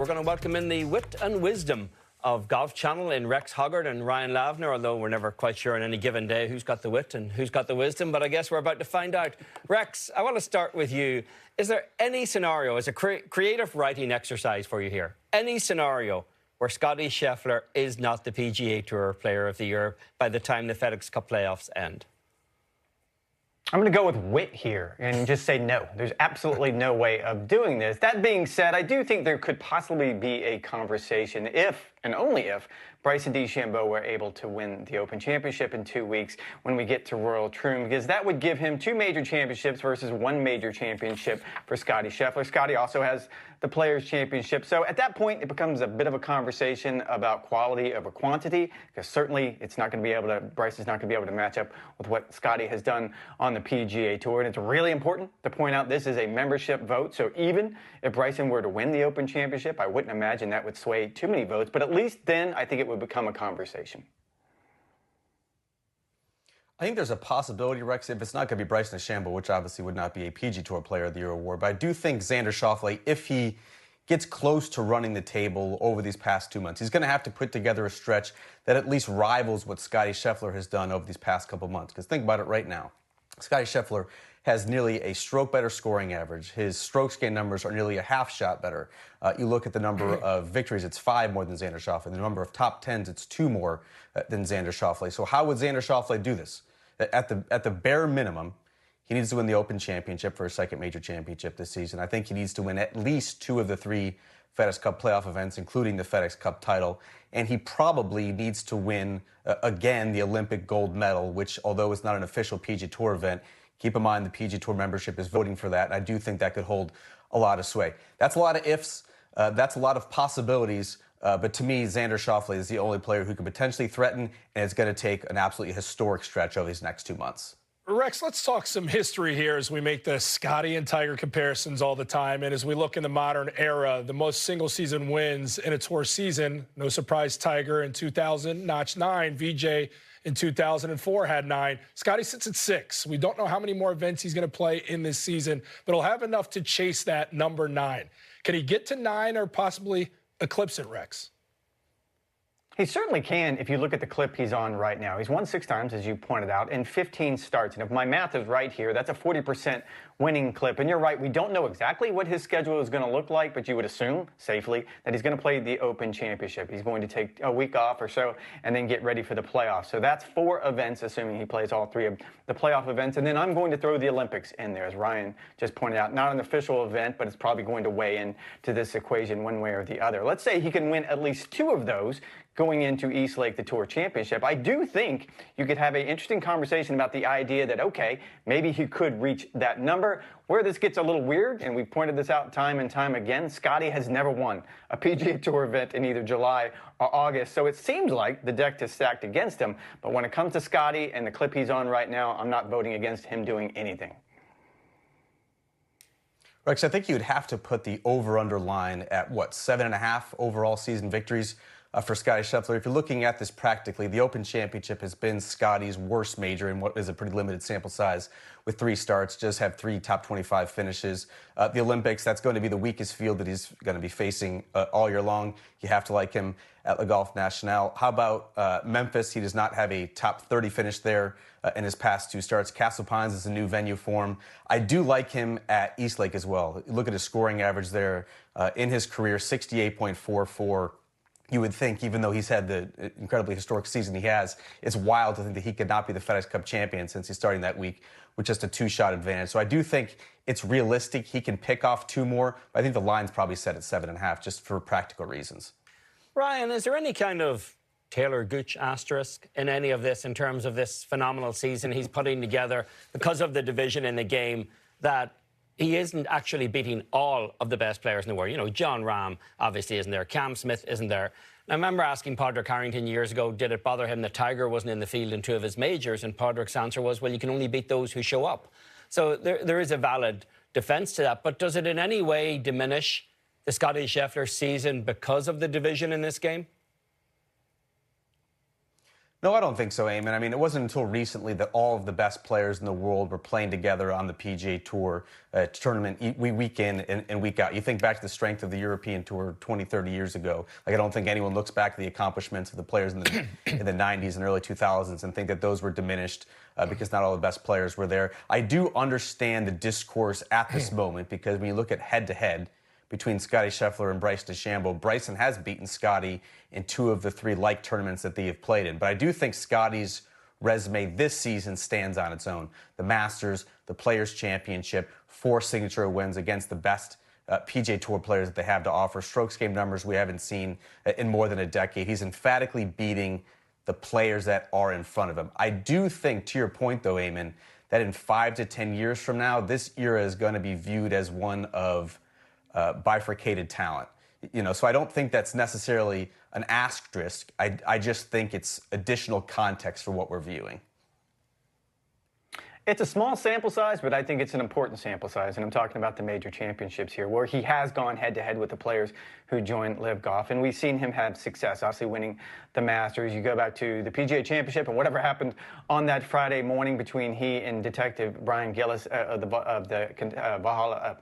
We're going to welcome in the wit and wisdom of Golf Channel in Rex Hoggard and Ryan Lavner, although we're never quite sure on any given day who's got the wit and who's got the wisdom, but I guess we're about to find out. Rex, I want to start with you. Is there any scenario, as a creative writing exercise for you here, any scenario where Scottie Scheffler is not the PGA Tour Player of the Year by the time the FedEx Cup playoffs end? I'm going to go with wit here and just say no. There's absolutely no way of doing this. That being said, I do think there could possibly be a conversation if, and only if, Bryson DeChambeau were able to win the Open Championship in 2 weeks when we get to Royal Troon, because that would give him 2 major championships versus 1 major championship for Scottie Scheffler. Scottie also has the Players' Championship. So at that point, it becomes a bit of a conversation about quality over quantity, because certainly it's not going to be able to, Bryson's not going to be able to match up with what Scottie has done on the PGA Tour. And it's really important to point out this is a membership vote. So even if Bryson were to win the Open Championship, I wouldn't imagine that would sway too many votes. But at least then I think it would become a conversation. I think there's a possibility, Rex, if it's not going to be Bryson DeChambeau, which obviously would not be a PGA Tour Player of the Year award, but I do think Xander Schauffele, if he gets close to running the table over these past 2 months, he's going to have to put together a stretch that at least rivals what Scottie Scheffler has done over these past couple months. Because think about it right now. Scottie Scheffler has nearly a stroke better scoring average. His strokes gain numbers are nearly a half shot better. You look at the number of victories, it's 5 more than Xander Schauffele. The number of top 10s, it's 2 more than Xander Schauffele. So how would Xander Schauffele do this? At the bare minimum, he needs to win the Open Championship for his second major championship this season. I think he needs to win at least 2 of the 3 FedEx Cup playoff events, including the FedEx Cup title. And he probably needs to win, again, the Olympic gold medal, which, although it's not an official PGA Tour event, keep in mind the PGA Tour membership is voting for that. And I do think that could hold a lot of sway. That's a lot of ifs. That's a lot of possibilities. But to me, Xander Schauffele is the only player who can potentially threaten, and it's going to take an absolutely historic stretch over these next 2 months. Rex, let's talk some history here as we make the Scottie and Tiger comparisons all the time. And as we look in the modern era, the most single-season wins in a tour season, no surprise, Tiger in 2000 notched 9. VJ in 2004 had 9. Scottie sits at 6. We don't know how many more events he's going to play in this season, but he'll have enough to chase that number 9. Can he get to 9 or possibly eclipse it, Rex? He certainly can if you look at the clip he's on right now. He's won 6 times, as you pointed out, in 15 starts. And if my math is right here, that's a 40% winning clip. And you're right, we don't know exactly what his schedule is going to look like, but you would assume safely that he's going to play the Open Championship. He's going to take a week off or so and then get ready for the playoffs. So that's 4 events, assuming he plays all 3 of the playoff events. And then I'm going to throw the Olympics in there, as Ryan just pointed out. Not an official event, but it's probably going to weigh in to this equation one way or the other. Let's say he can win at least 2 of those going into East Lake, the Tour Championship. I do think you could have an interesting conversation about the idea that, okay, maybe he could reach that number. Where this gets a little weird, and we've pointed this out time and time again, Scottie has never won a PGA Tour event in either July or August, so it seems like the deck is stacked against him. But when it comes to Scottie and the clip he's on right now, I'm not voting against him doing anything. Rex, I think you would have to put the over-under line at, what, 7.5 overall season victories for Scottie Scheffler. If you're looking at this practically, the Open Championship has been Scottie's worst major in what is a pretty limited sample size with 3 starts, just have 3 top 25 finishes. The Olympics, that's going to be the weakest field that he's going to be facing all year long. You have to like him at Le Golf National. How about Memphis? He does not have a top 30 finish there in his past 2 starts. Castle Pines is a new venue for him. I do like him at East Lake as well. Look at his scoring average there in his career, 68.44. You would think, even though he's had the incredibly historic season he has, it's wild to think that he could not be the FedEx Cup champion since he's starting that week with just a 2-shot advantage. So I do think it's realistic. He can pick off 2 more. But I think the line's probably set at 7.5 just for practical reasons. Ryan, is there any kind of Taylor Gooch asterisk in any of this in terms of this phenomenal season he's putting together because of the division in the game that he isn't actually beating all of the best players in the world? You know, John Rahm obviously isn't there. Cam Smith isn't there. I remember asking Padraig Harrington years ago, did it bother him that Tiger wasn't in the field in 2 of his majors? And Padraig's answer was, well, you can only beat those who show up. So there is a valid defense to that. But does it in any way diminish the Scottie Scheffler season because of the division in this game? No, I don't think so, Eamon. I mean, it wasn't until recently that all of the best players in the world were playing together on the PGA Tour tournament week in and week out. You think back to the strength of the European Tour 20, 30 years ago. Like, I don't think anyone looks back at the accomplishments of the players in the, in the 90s and early 2000s and think that those were diminished because not all the best players were there. I do understand the discourse at this moment because when you look at head-to-head, between Scottie Scheffler and Bryson DeChambeau, Bryson has beaten Scottie in 2 of the 3 like tournaments that they have played in. But I do think Scottie's resume this season stands on its own. The Masters, the Players' Championship, 4 signature wins against the best PGA Tour players that they have to offer. Strokes gained numbers we haven't seen in more than a decade. He's emphatically beating the players that are in front of him. I do think, to your point, though, Eamon, that in 5 to 10 years from now, this era is going to be viewed as one of bifurcated talent. You know, so I don't think that's necessarily an asterisk. I just think it's additional context for what we're viewing. It's a small sample size, but I think it's an important sample size, and I'm talking about the major championships here, where he has gone head-to-head with the players who joined Live Golf, and we've seen him have success, obviously winning the Masters. You go back to the PGA Championship and whatever happened on that Friday morning between he and Detective Brian Gillis of the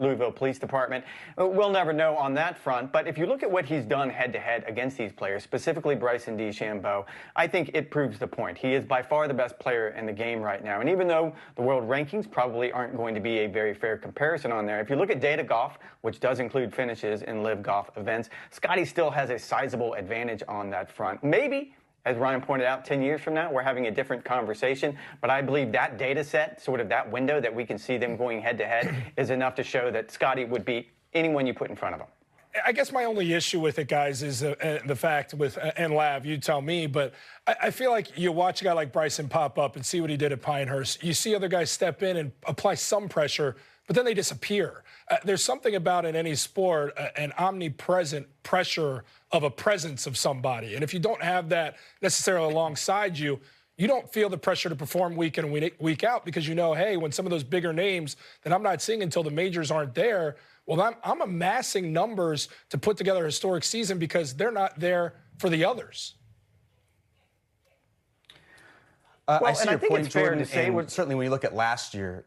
Louisville Police Department. We'll never know on that front, but if you look at what he's done head-to-head against these players, specifically Bryson DeChambeau, I think it proves the point. He is by far the best player in the game right now, and even though the world rankings probably aren't going to be a very fair comparison on there, if you look at data golf, which does include finishes in Live Golf events, Scottie still has a sizable advantage on that front. Maybe, as Ryan pointed out, 10 years from now, we're having a different conversation. But I believe that data set, sort of that window that we can see them going head-to-head, is enough to show that Scottie would beat anyone you put in front of him. I guess my only issue with it, guys, is the fact with, and Lav, you tell me, but I feel like you watch a guy like Bryson pop up and see what he did at Pinehurst. You see other guys step in and apply some pressure, but then they disappear. There's something about, in any sport, an omnipresent pressure of a presence of somebody. And if you don't have that necessarily alongside you, you don't feel the pressure to perform week in and week out because you know, hey, when some of those bigger names that I'm not seeing until the majors aren't there, well, I'm amassing numbers to put together a historic season because they're not there for the others. I see your point, Jordan, and certainly when you look at last year,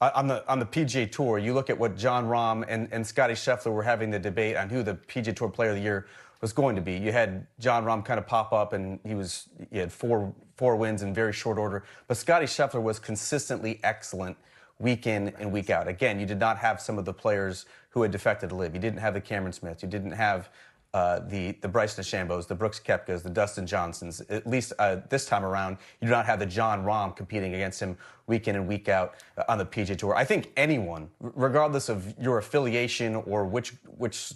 on the PGA Tour, you look at what Jon Rahm and Scottie Scheffler were having the debate on who the PGA Tour Player of the Year was going to be. You had Jon Rahm kind of pop up, and he had four wins in very short order. But Scottie Scheffler was consistently excellent week in and week out. Again, you did not have some of the players who had defected to Live. You didn't have the Cameron Smiths. You didn't have the Bryson DeChambeaus, the Brooks Koepkas, the Dustin Johnsons. At least this time around, you do not have the Jon Rahm competing against him week in and week out on the PGA Tour. I think anyone, regardless of your affiliation or which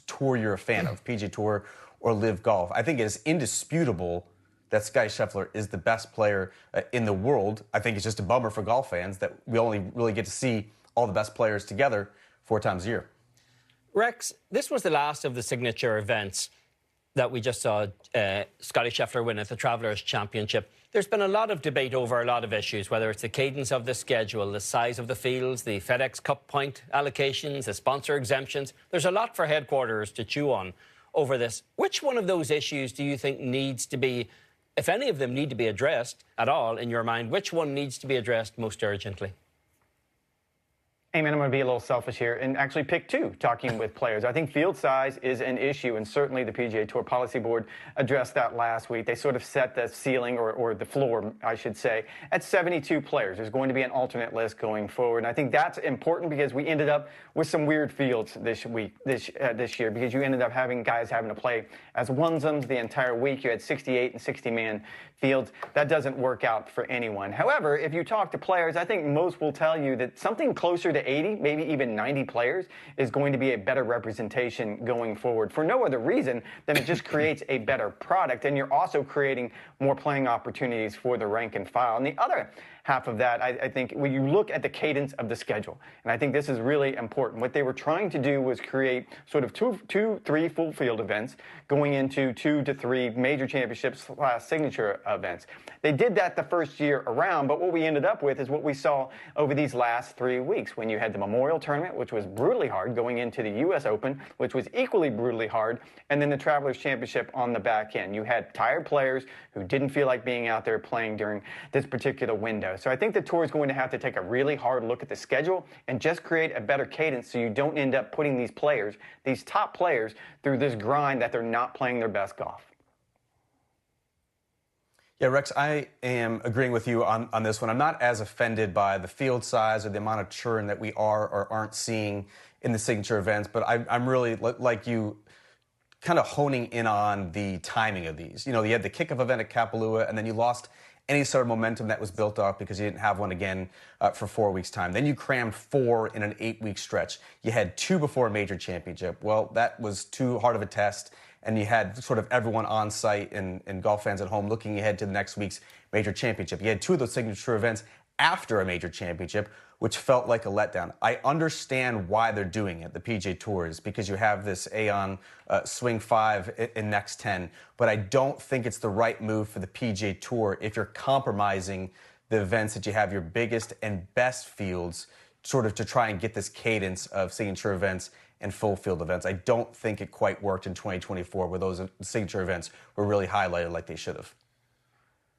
tour you're a fan of, PGA Tour or Live Golf, I think it is indisputable that Scottie Scheffler is the best player in the world. I think it's just a bummer for golf fans that we only really get to see all the best players together 4 times a year. Rex, this was the last of the signature events that we just saw Scottie Scheffler win at the Travelers Championship. There's been a lot of debate over a lot of issues, whether it's the cadence of the schedule, the size of the fields, the FedEx Cup point allocations, the sponsor exemptions. There's a lot for headquarters to chew on over this. Which one of those issues do you think needs to be, if any of them need to be addressed at all in your mind, which one needs to be addressed most urgently? Eamon, I'm going to be a little selfish here and actually pick 2, talking with players. I think field size is an issue, and certainly the PGA Tour Policy Board addressed that last week. They sort of set the ceiling, or the floor, I should say, at 72 players. There's going to be an alternate list going forward, and I think that's important because we ended up with some weird fields this year, because you ended up having guys having to play as onesomes the entire week. You had 68 and 60-man fields. That doesn't work out for anyone. However, if you talk to players, I think most will tell you that something closer to 80, maybe even 90 players is going to be a better representation going forward for no other reason than it just creates a better product, and you're also creating more playing opportunities for the rank and file. And the other half of that, I think when you look at the cadence of the schedule, and I think this is really important, what they were trying to do was create sort of two, three full field events going into 2 to 3 major championships / signature events. They did that the first year around, but what we ended up with is what we saw over these last 3 weeks when you had the Memorial Tournament, which was brutally hard, going into the U.S. Open, which was equally brutally hard, and then the Travelers Championship on the back end. You had tired players who didn't feel like being out there playing during this particular window. So I think the tour is going to have to take a really hard look at the schedule and just create a better cadence so you don't end up putting these players, these top players, through this grind that they're not playing their best golf. Yeah, Rex, I am agreeing with you on this one. I'm not as offended by the field size or the amount of churn that we are or aren't seeing in the signature events, but I'm really, like you, kind of honing in on the timing of these. You know, you had the kickoff event at Kapalua, and then you lost any sort of momentum that was built up because you didn't have one again for 4 weeks' time. Then you crammed 4 in an 8-week stretch. You had 2 before a major championship. Well, that was too hard of a test, and you had sort of everyone on site and golf fans at home looking ahead to the next week's major championship. You had 2 of those signature events after a major championship, which felt like a letdown. I understand why they're doing it, the PGA Tours, because you have this Aon Swing 5 in next 10, but I don't think it's the right move for the PGA Tour if you're compromising the events that you have your biggest and best fields sort of to try and get this cadence of signature events and full field events. I don't think it quite worked in 2024 where those signature events were really highlighted like they should have.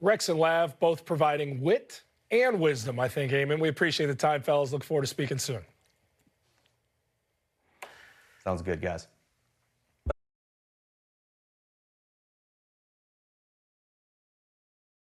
Rex and Lav both providing wit and wisdom, I think, Eamon. We appreciate the time, fellas. Look forward to speaking soon. Sounds good, guys.